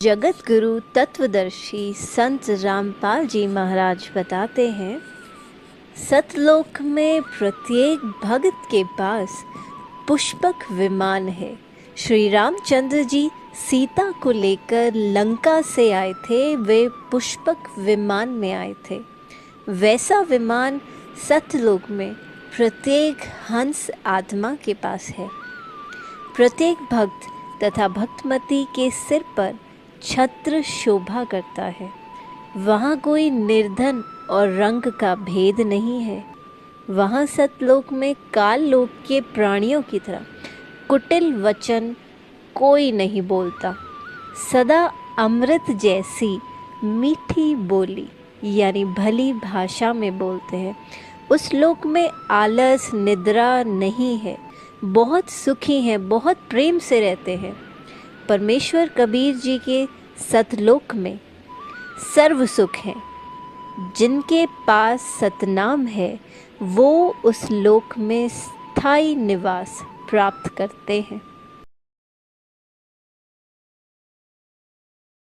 जगत गुरु तत्वदर्शी संत रामपाल जी महाराज बताते हैं, सतलोक में प्रत्येक भक्त के पास पुष्पक विमान है। श्री रामचंद्र जी सीता को लेकर लंका से आए थे, वे पुष्पक विमान में आए थे। वैसा विमान सतलोक में प्रत्येक हंस आत्मा के पास है। प्रत्येक भक्त तथा भक्तमती के सिर पर छत्र शोभा करता है। वहाँ कोई निर्धन और रंग का भेद नहीं है। वहाँ सतलोक में काल लोक के प्राणियों की तरह कुटिल वचन कोई नहीं बोलता। सदा अमृत जैसी मीठी बोली यानी भली भाषा में बोलते हैं। उस लोक में आलस निद्रा नहीं है। बहुत सुखी हैं, बहुत प्रेम से रहते हैं। परमेश्वर कबीर जी के सतलोक में सर्व सुख है। जिनके पास सतनाम है वो उस लोक में स्थायी निवास प्राप्त करते हैं।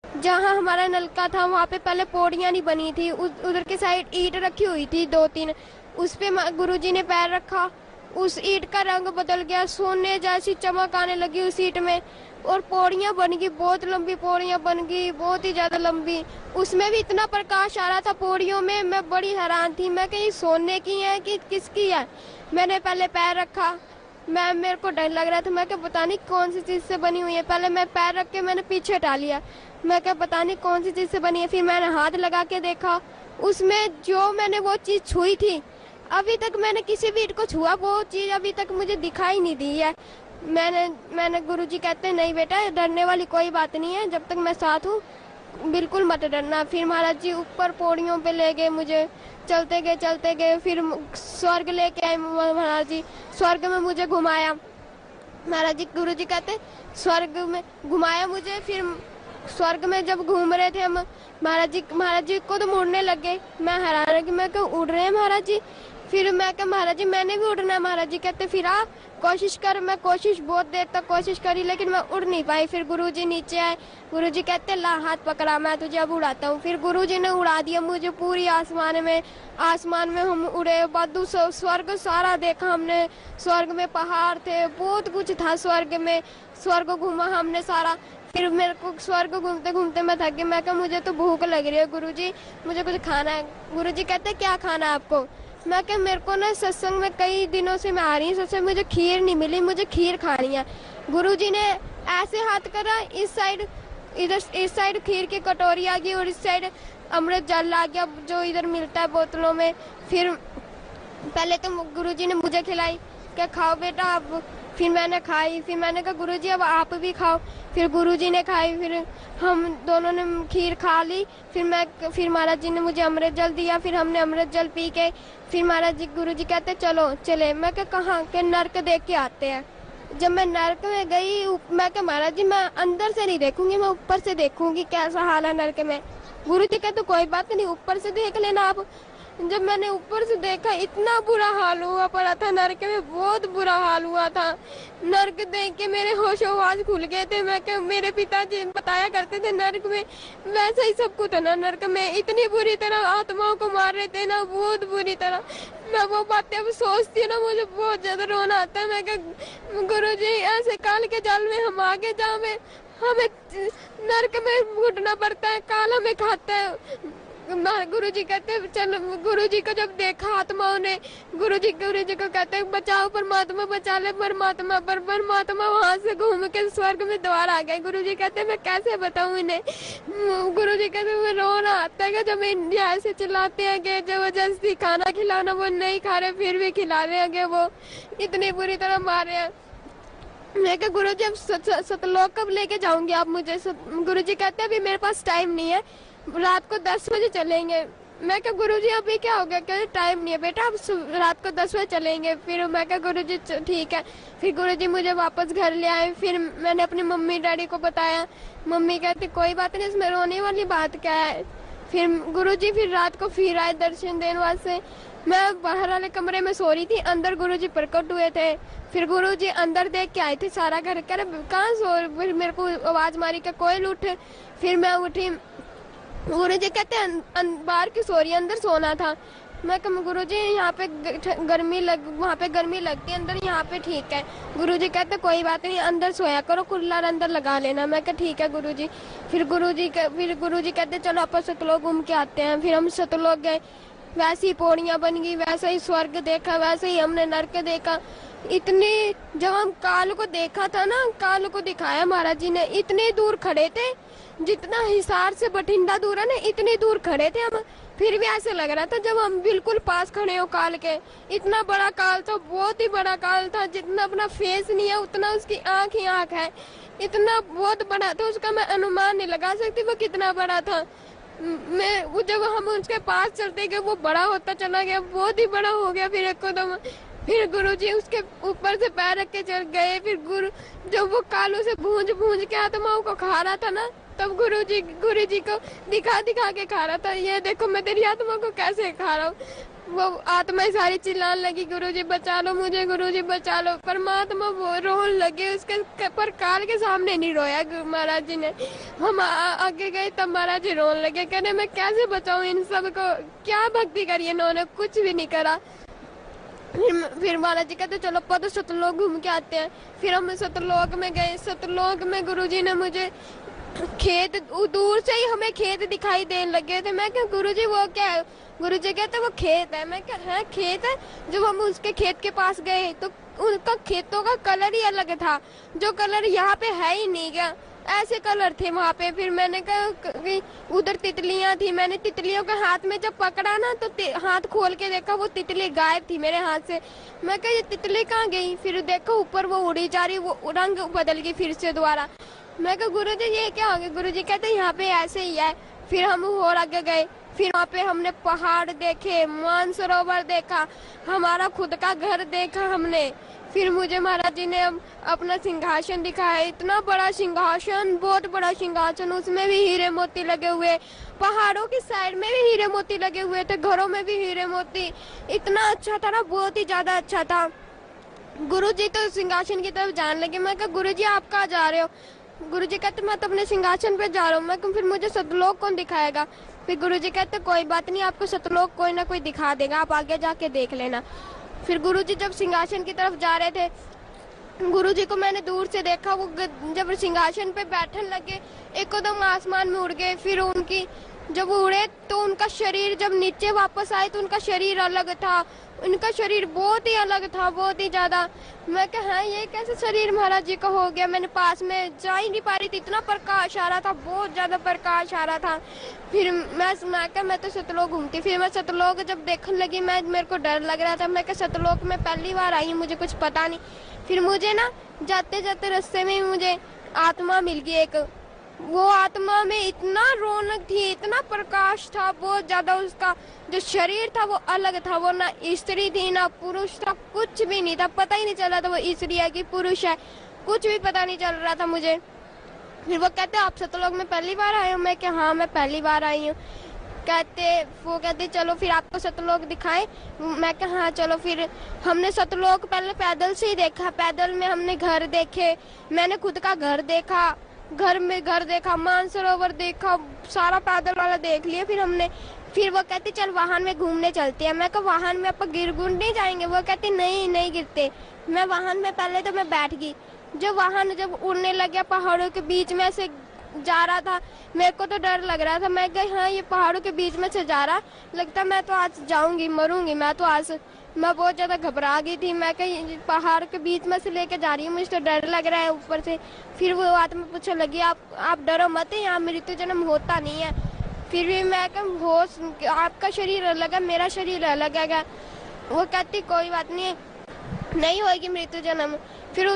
जहाँ हमारा नलका था वहाँ पे पहले पौड़ियाँ नहीं बनी थी, उधर की साइड ईंट रखी हुई थी 2-3, उस पे गुरुजी ने पैर रखा। उस ईंट का रंग बदल गया, सोने जैसी चमक आने लगी उस ईंट में, और पौड़ियाँ बन गई, बहुत लंबी पौड़ियाँ बन गई, बहुत ही ज्यादा लंबी। उसमें भी इतना प्रकाश आ रहा था पौड़ियों में, मैं बड़ी हैरान थी। मैं कहीं सोने की है कि किसकी है। मैंने पहले पैर रखा, मेरे को डर लग रहा था। मैं क्या पता नहीं कौन सी चीज से बनी हुई है। पहले मैं पैर रख के मैंने पीछे हटा लिया, मैं क्या पता नहीं कौन सी चीज से बनी है। फिर मैंने हाथ लगा के देखा, उसमें जो मैंने वो चीज छुई थी, अभी तक मैंने किसी भी ईंट को छुआ, वो चीज अभी तक मुझे दिखाई नहीं दी है। मैंने गुरुजी कहते हैं नहीं बेटा, डरने वाली कोई बात नहीं है, जब तक मैं साथ हूँ बिल्कुल मत डरना। फिर महाराज जी ऊपर पौड़ियों पे ले गए मुझे, चलते गए, फिर स्वर्ग लेके आए महाराज जी। स्वर्ग में मुझे घुमाया महाराज जी। गुरुजी कहते स्वर्ग में घुमाया मुझे। फिर स्वर्ग में जब घूम रहे थे हम, महाराज जी को तो मुड़ने लगे। मैं हैरान है कि मैं क्यों उड़ रहे हैं महाराज जी। फिर मैं कहा महाराज जी मैंने भी उड़ना है। महाराज जी कहते फिर आ कोशिश कर। मैं कोशिश बहुत देर तक कोशिश करी, लेकिन मैं उड़ नहीं पाई। फिर गुरुजी नीचे आए, गुरुजी कहते ला हाथ पकड़ा, मैं तुझे अब उड़ाता हूँ। फिर गुरुजी ने उड़ा दिया मुझे पूरी आसमान में हम उड़े। बादू स्वर्ग सारा देखा हमने। स्वर्ग में पहाड़ थे, बहुत कुछ था स्वर्ग में। स्वर्ग घूमा हमने सारा। फिर मेरे को स्वर्ग घूमते घूमते मैं थक गई। मैं कहा मुझे तो भूख लग रही है गुरुजी, मुझे कुछ खाना है। गुरुजी कहते क्या खाना है आपको। मैं क्या मेरे को ना सत्संग में कई दिनों से मैं आ रही हूँ, सत्संग मुझे खीर नहीं मिली, मुझे खीर खानी है। गुरुजी ने ऐसे हाथ करा, इस साइड खीर की कटोरी आ गई और इस साइड अमृत जल आ गया जो इधर मिलता है बोतलों में। फिर पहले तो गुरुजी ने मुझे खिलाई, क्या खाओ बेटा आप। फिर मैंने खाई। फिर मैंने कहा गुरुजी अब आप भी खाओ। फिर गुरुजी ने खाई, फिर हम दोनों ने खीर खा ली। फिर महाराज जी ने मुझे अमृत जल दिया। फिर हमने अमृत जल पी के फिर महाराज जी गुरुजी कहते चलो चले। मैं क्या कहाँ के नर्क देख के आते हैं। जब मैं नर्क में गई, मैं क्या महाराज जी मैं अंदर से नहीं देखूंगी, मैं ऊपर से देखूंगी कैसा हाल है नर्क में। गुरुजी कहते कोई बात नहीं, ऊपर से देख लेना आप। जब मैंने ऊपर से देखा, इतना बुरा हाल हुआ पड़ा था नर्क में, बहुत बुरा हाल हुआ था। नर्क देख के मेरे होशोवास खुल गए थे। मैं क्या मेरे पिताजी बताया करते थे नर्क में वैसा ही सब कुछ है ना। नर्क में इतनी बुरी तरह आत्माओं को मार रहे थे ना, बहुत बुरी तरह। मैं वो बातें अब सोचती हूँ ना, मुझे बहुत ज्यादा रोना आता है। मैं क्या गुरुजी ऐसे काल के जाल में हम आगे जहाँ में हमें नर्क में घुटना पड़ता है, काल हमें खाता है। गुरुजी कहते चल, गुरुजी को जब देखा आत्माओं ने, गुरुजी को कहते बचाओ परमात्मा, बचा ले परमात्मा। पर परमात्मा वहां से घूम के स्वर्ग में दोबारा आ गए। गुरुजी कहते मैं कैसे बताऊं इन्हें। गुरुजी कहते मैं रोना आता है जब इंडिया ऐसे चिल्लाते हैं कि जबरदस्ती खाना खिलाना वो नहीं खा रहे, फिर भी खिला रहे हैं, वो इतनी बुरी तरह मारे हैं। मैं कहा गुरुजी अब सतलोक कब लेके जाऊंगी आप मुझे। गुरुजी कहते अभी मेरे पास टाइम नहीं है, रात को 10 बजे चलेंगे। मैं क्या गुरुजी अभी क्या हो गया, कहते टाइम नहीं है बेटा, अब रात को 10 बजे चलेंगे। फिर मैं क्या गुरुजी ठीक है। फिर गुरुजी मुझे वापस घर ले आए। फिर मैंने अपनी मम्मी डैडी को बताया। मम्मी कहती कोई बात नहीं, इसमें रोने वाली बात क्या है। फिर गुरुजी फिर रात को फिर आए दर्शन देने वास्ते। मैं बाहर वाले कमरे में सो रही थी, अंदर गुरुजी प्रकट हुए थे। फिर गुरुजी अंदर देख के आए थे सारा घर, कह रहे कहाँ सो, फिर मेरे को आवाज मारी कि कोयल उठ। फिर मैं उठी, गुरुजी कहते बाहर की सो रही, अंदर सोना था। मैं कहा गुरुजी यहाँ पे वहाँ पे गर्मी लगती है, अंदर यहाँ पे ठीक है। गुरुजी कहते कोई बात नहीं, अंदर सोया करो, कूलर अंदर लगा लेना। मैं कहा ठीक है गुरुजी। फिर गुरुजी कहते चलो अपन सतलोक घूम के आते हैं। फिर हम सतलोक गए, वैसी पौड़ियाँ बन गई, वैसा ही स्वर्ग देखा, वैसे ही हमने नरक देखा। इतने जब हम काल को देखा था ना, काल को दिखाया महाराज जी ने, इतने दूर खड़े थे, जितना हिसार से बठिंडा दूर है ना, इतनी दूर खड़े थे हम। फिर भी ऐसे लग रहा था जब हम बिल्कुल पास खड़े हो काल के। इतना बड़ा काल था, बहुत ही बड़ा काल था, जितना अपना फेस नहीं है उतना उसकी आंख ही आंख है। इतना बहुत बड़ा था, उसका मैं अनुमान नहीं लगा सकती वो कितना बड़ा था। वो जब हम उसके पास चलते गए वो बड़ा होता चला गया, बहुत ही बड़ा हो गया। फिर एकदम फिर गुरुजी उसके ऊपर से पैर रख के चल गए। फिर जब वो कालों से भूंज के आत्माओं को खा रहा था ना, तब गुरुजी को दिखा के खा रहा था, ये देखो मैं तेरी आत्मा को कैसे खा रहा हूँ। वो आत्माएं सारी चिल्लाने लगी गुरुजी बचा लो मुझे, गुरुजी बचा लो। परमात्मा वो रोने लगे, उसके पर काल के सामने नहीं रोया महाराज जी ने। हम आगे गए तब महाराज जी रोने लगे, कहने मैं कैसे बचाऊं इन सब को, क्या भक्ति करी इन्होंने, कुछ भी नहीं करा। फिर महाराज जी कहते चलो पद सतलोक घूम के आते हैं। फिर हम सतलोक में गए। सतलोक में गुरुजी ने मुझे खेत, दूर से ही हमें खेत दिखाई देने लगे थे। मैं क्या गुरुजी वो क्या है? गुरुजी कहते वो खेत है। मैं क्या है खेत है? जब हम उसके खेत के पास गए तो उनका खेतों का कलर ही अलग था, जो कलर यहाँ पे है ही नहीं क्या, ऐसे कलर थे वहाँ पे। फिर मैंने कहा उधर तितलियां थी, मैंने तितलियों के हाथ में जब पकड़ा ना तो हाथ खोल के देखा वो तितली गायब थी मेरे हाथ से। मैं कहा ये तितली कहाँ गई? फिर देखो ऊपर वो उड़ी जा रही, वो रंग बदल गई फिर से दोबारा। मैं कहा गुरुजी ये क्या हो गया? गुरुजी कहते यहाँ पे ऐसे ही है। फिर हम और आगे गए, फिर वहाँ पे हमने पहाड़ देखे, मानसरोवर देखा, हमारा खुद का घर देखा हमने। फिर मुझे महाराज जी ने अपना सिंहासन दिखाया, इतना बड़ा सिंहासन, बहुत बड़ा सिंहासन, उसमें भी हीरे मोती लगे हुए, पहाड़ों की साइड में भी हीरे मोती लगे हुए थे, घरों में भी हीरे मोती। इतना अच्छा था ना, बहुत ही ज्यादा अच्छा था। गुरुजी तो सिंहासन की तरफ जाने लगे। मैं कहा गुरुजी आप कहाँ जा रहे हो? गुरुजी कहते मैं तो अपने सिंहासन पे जा रहा हूँ। मैं फिर मुझे सतलोक कौन दिखाएगा? फिर गुरुजी कहते कोई बात नहीं, आपको सतलोक कोई ना कोई दिखा देगा, आप आगे जाके देख लेना। फिर गुरुजी जब सिंहासन की तरफ जा रहे थे, गुरुजी को मैंने दूर से देखा, वो जब सिंहासन पे बैठने लगे एकदम आसमान में उड़ गए। फिर उनकी जब उड़े तो उनका शरीर जब नीचे वापस आए तो उनका शरीर अलग था, उनका शरीर बहुत ही अलग था, बहुत ही ज्यादा। मैं कहा हाँ ये कैसे शरीर महाराज जी का हो गया? मैंने पास में जा ही नहीं पा रही थी, इतना प्रकाश आ रहा था, बहुत ज्यादा प्रकाश आ रहा था। फिर मैं तो सतलोक घूमती। फिर मैं सतलोक जब देखने लगी, मेरे को डर लग रहा था। मैं क्या सतलोक में पहली बार आई, मुझे कुछ पता नहीं। फिर मुझे ना जाते जाते रास्ते में मुझे आत्मा मिल गई एक। वो आत्मा में इतना रौनक थी, इतना प्रकाश था, बहुत ज्यादा। उसका जो शरीर था वो अलग था, वो ना स्त्री थी ना पुरुष था, कुछ भी नहीं था, पता ही नहीं चल रहा था वो स्त्री है कि पुरुष है, कुछ भी पता नहीं चल रहा था मुझे। फिर वो कहते आप सतलोक में पहली बार आए हो? मैं क्या हाँ मैं पहली बार आई हूँ। वो कहते चलो फिर आपको सतलोक दिखाएं। मैं कहा हाँ चलो। फिर हमने सतलोक पहले पैदल से ही देखा, पैदल में हमने घर देखे, मैंने खुद का घर देखा, घर देखा, मानसरोवर देखा, सारा पैदल वाला देख लिया। फिर वो कहते चल वाहन में घूमने चलते हैं। मैं कहा वाहन में आप गिर नहीं जाएंगे? वो कहते नहीं गिरते। मैं वाहन में पहले तो मैं बैठ गई। जब वाहन उड़ने लगा, पहाड़ों के बीच में से जा रहा था, मेरे को तो डर लग रहा था। मैं गई हाँ ये पहाड़ों के बीच में से जा रहा, लगता मैं तो आज जाऊंगी, मरूंगी मैं तो आज। मैं बहुत ज्यादा घबरा गई थी। मैं कहीं पहाड़ के बीच में से लेके जा रही हूँ, मुझे तो डर लग रहा है ऊपर से। फिर वो आत्मा पूछने लगी आप डरो मत, यहाँ मृत्यु जन्म होता नहीं है। फिर भी मैं होश, आपका शरीर अलग है, मेरा शरीर अलग है। वो कहती कोई बात नहीं, नहीं होगी मृत्यु जन्म। फिर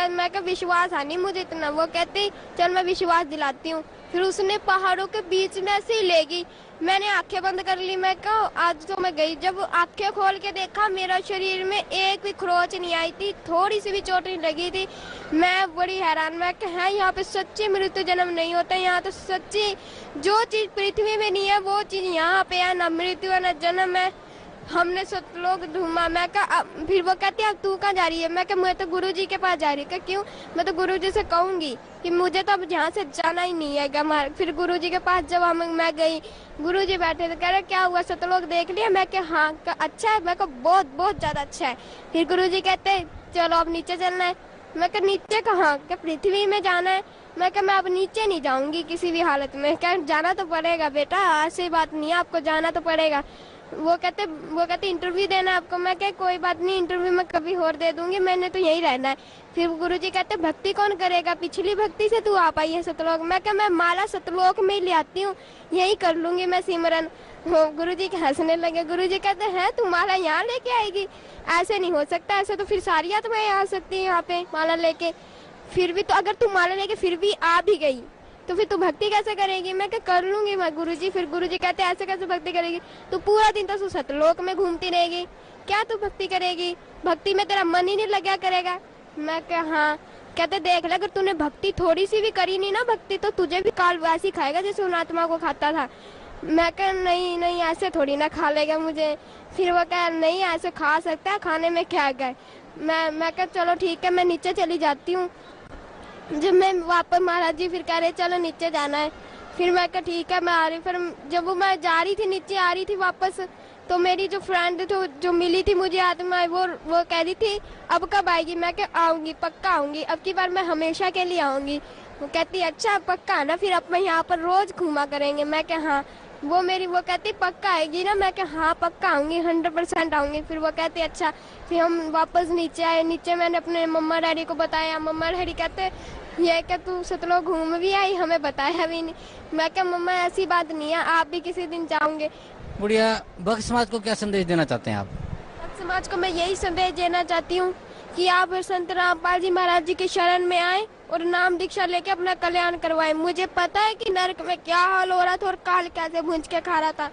मैं का विश्वास है नहीं मुझे इतना। वो कहती चल मैं विश्वास दिलाती हूँ। फिर उसने पहाड़ों के बीच में से ही ले गई। मैंने आंखें बंद कर ली। मैं कहा आज तो मैं गई। जब आंखें खोल के देखा मेरा शरीर में एक भी खरोच नहीं आई थी, थोड़ी सी भी चोट नहीं लगी थी। मैं बड़ी हैरान। मैं कहा यहाँ पे सच्ची मृत्यु जन्म नहीं होता। यहाँ तो सच्ची जो चीज पृथ्वी में नहीं है वो चीज यहाँ पे है। न मृत्यु है न जन्म है। हमने सतलोक ढूंढा। मैं कहा फिर वो कहती है अब तू कहाँ जा रही है? मैं कहा मैं तो गुरुजी के पास जा रही हूँ। क्यों? मैं तो गुरुजी से कहूंगी कि मुझे तो अब यहाँ से जाना ही नहीं है। फिर गुरुजी के पास जब मैं गई, गुरुजी बैठे थे। कह रहे क्या हुआ सतलोक देख लिया? मैं कहा हाँ। अच्छा है? मैं कहा बहुत बहुत ज्यादा अच्छा है। फिर गुरुजी कहते चलो अब नीचे चलना है। मैं कहा नीचे कहाँ? क्या पृथ्वी में जाना है? मैं कहा मैं अब नीचे नहीं जाऊंगी किसी भी हालत में। क्या जाना तो पड़ेगा बेटा, ऐसी बात नहीं है, आपको जाना तो पड़ेगा। वो कहते इंटरव्यू देना है आपको। मैं कहा कोई बात नहीं, इंटरव्यू मैं कभी और दे दूंगी, मैंने तो यहीं रहना है। फिर गुरुजी कहते भक्ति कौन करेगा? पिछली भक्ति से तू आ पाई है सतलोक। मैं कहा मैं माला सतलोक में ही ले आती हूँ, यही कर लूंगी मैं सिमरन। गुरुजी के हंसने लगे। गुरुजी कहते हैं तू माला यहाँ लेके आएगी? ऐसे नहीं हो सकता, ऐसे तो फिर सारी आत्माएं आ सकती है यहाँ पे माला लेके। फिर भी तो अगर तू माला लेके फिर भी आ भी गई तो फिर तू भक्ति कैसे करेगी? मैं क्या कर लूंगी मैं गुरुजी। फिर गुरुजी कहते ऐसे कैसे भक्ति करेगी? तू पूरा दिन तो सतलोक में घूमती रहेगी, क्या तू भक्ति करेगी? भक्ति में तेरा मन ही नहीं लगा करेगा। मैं क्या हाँ। कहते देख ले अगर तूने भक्ति थोड़ी सी भी करी नहीं ना भक्ति, तो तुझे भी काल वैसी खाएगा जैसे उन आत्मा को खाता था। मैं कहा नहीं नहीं ऐसे थोड़ी ना खा लेगा मुझे। फिर वो कहा नहीं ऐसे खा सकता है, खाने में क्या गए। मैं कहा चलो ठीक है मैं नीचे चली जाती हूँ। जब मैं वापस महाराज जी फिर कह रहे चलो नीचे जाना है। फिर मैं कहा ठीक है मैं आ रही। फिर जब वो मैं जा रही थी नीचे आ रही थी वापस, तो मेरी जो फ्रेंड थी जो मिली थी मुझे आत्मा वो कह रही थी अब कब आएगी? मैं क्या आऊंगी, पक्का आऊंगी, अब की बार मैं हमेशा के लिए आऊंगी। वो कहती अच्छा पक्का ना, फिर अब मैं यहाँ पर रोज घूमा करेंगे। मैं क्या हाँ। वो कहती पक्का आएगी ना? मैं क्या हाँ पक्का आऊंगी, 100% आऊंगी। फिर वो कहती अच्छा। फिर हम वापस नीचे आए। नीचे मैंने अपने मम्मा डैडी को बताया। मम्मा डैडी कहते ये क्या तू सतलोक घूम भी आई, हमें बताया भी नहीं। मैं क्या मम्मा ऐसी बात नहीं है, आप भी किसी दिन जाओगे। बुढ़िया भक्त समाज को क्या संदेश देना चाहते हैं आप? भक्त समाज को मैं यही संदेश देना चाहती हूँ कि आप संत रामपाल जी महाराज जी के शरण में आए और नाम दीक्षा लेके अपना कल्याण करवाए। मुझे पता है कि नरक में क्या हाल हो रहा था और काल कैसे भूंज के खा रहा था।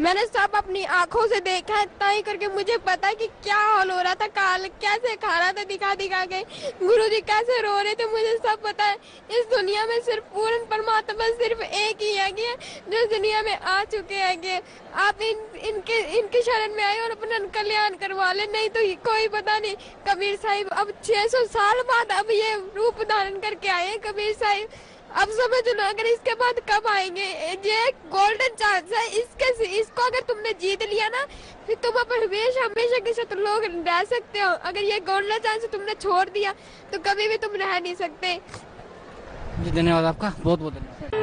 मैंने सब अपनी आंखों से देखा है, ताई करके मुझे पता है कि क्या हाल हो रहा था, काल कैसे खा रहा था दिखा दिखा के, गुरुजी कैसे रो रहे थे, मुझे सब पता है। इस दुनिया में सिर्फ पूर्ण परमात्मा सिर्फ एक ही है जो इस दुनिया में आ चुके हैं। आप इनके शरण में आए और अपना कल्याण करवा ले, नहीं तो कोई पता नहीं। कबीर साहिब अब 600 साल बाद अब ये रूप धारण करके आए हैं कबीर साहिब। अब समझ लो अगर इसके बाद कब आएंगे। ये गोल्डन चांस है, इसको अगर तुमने जीत लिया ना फिर तुम अपन हमेशा हमेशा के साथ लोग रह सकते हो। अगर ये गोल्डन चांस तुमने छोड़ दिया तो कभी भी तुम रह नहीं सकते। जी धन्यवाद आपका, बहुत बहुत धन्यवाद।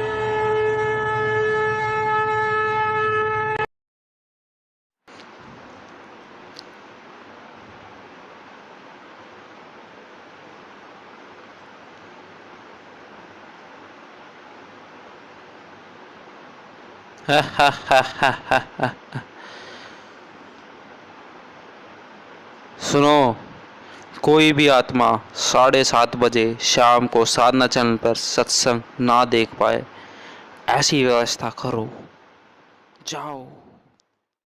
सुनो, कोई भी आत्मा 7:30 बजे शाम को साधना चैनल पर सत्संग ना देख पाए, ऐसी व्यवस्था करो। जाओ।